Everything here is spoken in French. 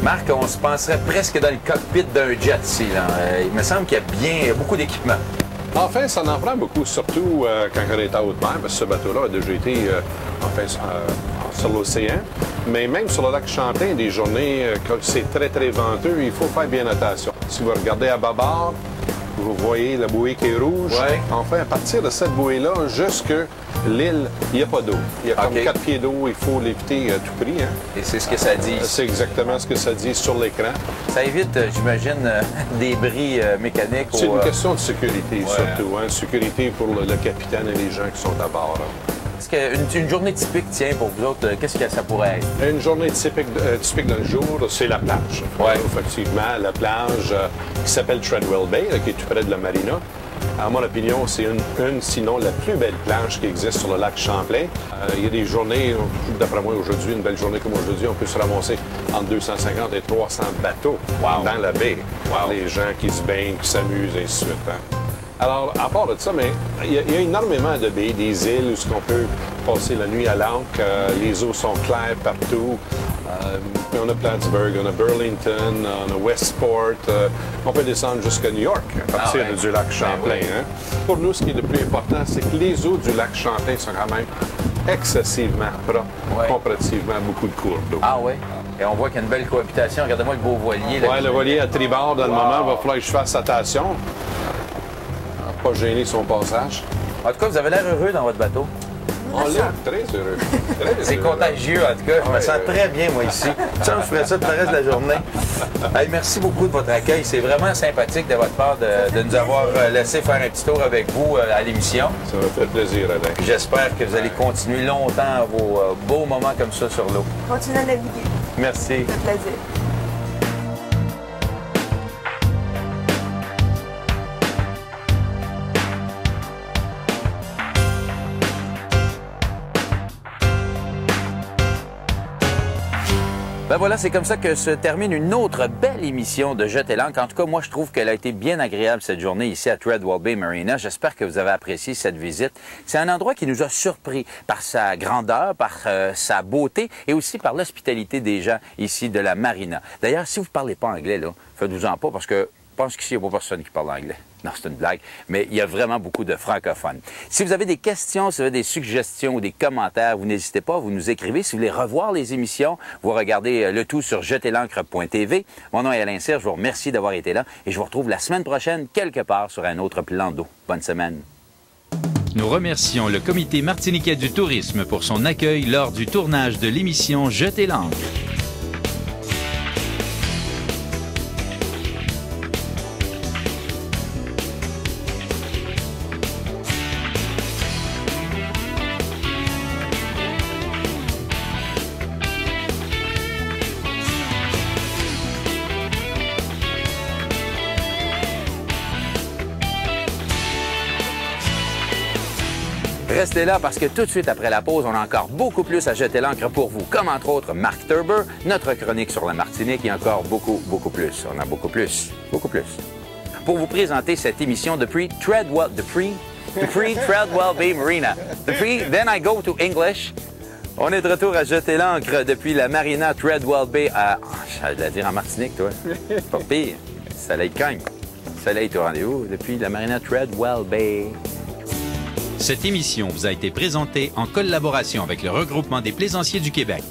Marc, on se penserait presque dans le cockpit d'un jet ici. Là. Il me semble qu'il y a beaucoup d'équipement. Enfin, ça en prend beaucoup, surtout quand on est à haute mer, parce que ce bateau-là a déjà été sur l'océan. Mais même sur le lac Champlain, des journées, quand c'est très, très venteux, il faut faire bien attention. Si vous regardez à bâbord, vous voyez la bouée qui est rouge. Ouais. Enfin, à partir de cette bouée-là, jusque l'île, il n'y a pas d'eau. Il y a comme 4 pieds d'eau, il faut l'éviter à tout prix. Hein. Et c'est ce que ça dit. C'est exactement ce que ça dit sur l'écran. Ça évite, j'imagine, des bris mécaniques. C'est une question de sécurité, surtout. Hein. Sécurité pour le capitaine et les gens qui sont à bord. Hein. Est-ce qu'une journée typique, tiens, pour vous autres, qu'est-ce que ça pourrait être? Une journée typique d'un jour, c'est la plage. Ouais. Effectivement, la plage qui s'appelle Treadwell Bay, qui est tout près de la marina. À mon opinion, c'est sinon la plus belle plage qui existe sur le lac Champlain. Il y a des journées, d'après moi aujourd'hui, une belle journée comme aujourd'hui, on peut se ramasser entre 250 et 300 bateaux dans la baie. Les gens qui se baignent, qui s'amusent, et ainsi de suite. Hein. Alors, à part de ça, mais il y a énormément de baies, des îles où on peut passer la nuit à l'ancre. Les eaux sont claires partout. On a Plattsburgh, on a Burlington, on a Westport. On peut descendre jusqu'à New York à partir du lac Champlain. Hein. Pour nous, ce qui est le plus important, c'est que les eaux du lac Champlain sont quand même excessivement propres, comparativement à beaucoup de cours d'eau. Ah oui? Et on voit qu'il y a une belle cohabitation. Regardez-moi le beau voilier. Oui, le voilier à tribord, dans le moment, il va falloir que je fasse attention. Pas gêner son passage. En tout cas, vous avez l'air heureux dans votre bateau. On l'est très heureux. C'est contagieux, en tout cas. Je me sens très bien, moi, ici. Tiens, je ferai ça tout le reste de la journée. Hey, merci beaucoup de votre accueil. C'est vraiment sympathique de votre part de nous avoir laissé faire un petit tour avec vous à l'émission. Ça m'a fait plaisir, Alain. J'espère que vous allez continuer longtemps vos beaux moments comme ça sur l'eau. Continuez à naviguer. Merci. Ça fait plaisir. Ben voilà, c'est comme ça que se termine une autre belle émission de Jeter l'Ancre. En tout cas, moi, je trouve qu'elle a été bien agréable cette journée ici à Treadwell Bay Marina. J'espère que vous avez apprécié cette visite. C'est un endroit qui nous a surpris par sa grandeur, par sa beauté et aussi par l'hospitalité des gens ici de la marina. D'ailleurs, si vous ne parlez pas anglais, là, faites-vous-en pas parce que je pense qu'ici, il n'y a pas personne qui parle anglais. Non, c'est une blague, mais il y a vraiment beaucoup de francophones. Si vous avez des questions, si vous avez des suggestions ou des commentaires, vous n'hésitez pas, vous nous écrivez. Si vous voulez revoir les émissions, vous regardez le tout sur jeterlancre.tv. Mon nom est Alain Cyr, je vous remercie d'avoir été là et je vous retrouve la semaine prochaine quelque part sur un autre plan d'eau. Bonne semaine. Nous remercions le Comité martiniquais du tourisme pour son accueil lors du tournage de l'émission Jeter l'Ancre. Restez là parce que tout de suite après la pause, on a encore beaucoup plus à jeter l'encre pour vous, comme entre autres Marc Turber, notre chronique sur la Martinique et encore beaucoup plus. On a beaucoup plus. Pour vous présenter cette émission depuis Treadwell Bay Marina. Then I go to English. On est de retour à jeter l'encre depuis la marina Treadwell Bay à... J'allais dire en Martinique, toi. Pas pire. Soleil cogne. Soleil est au rendez-vous depuis la marina Treadwell Bay. Cette émission vous a été présentée en collaboration avec le Regroupement des plaisanciers du Québec.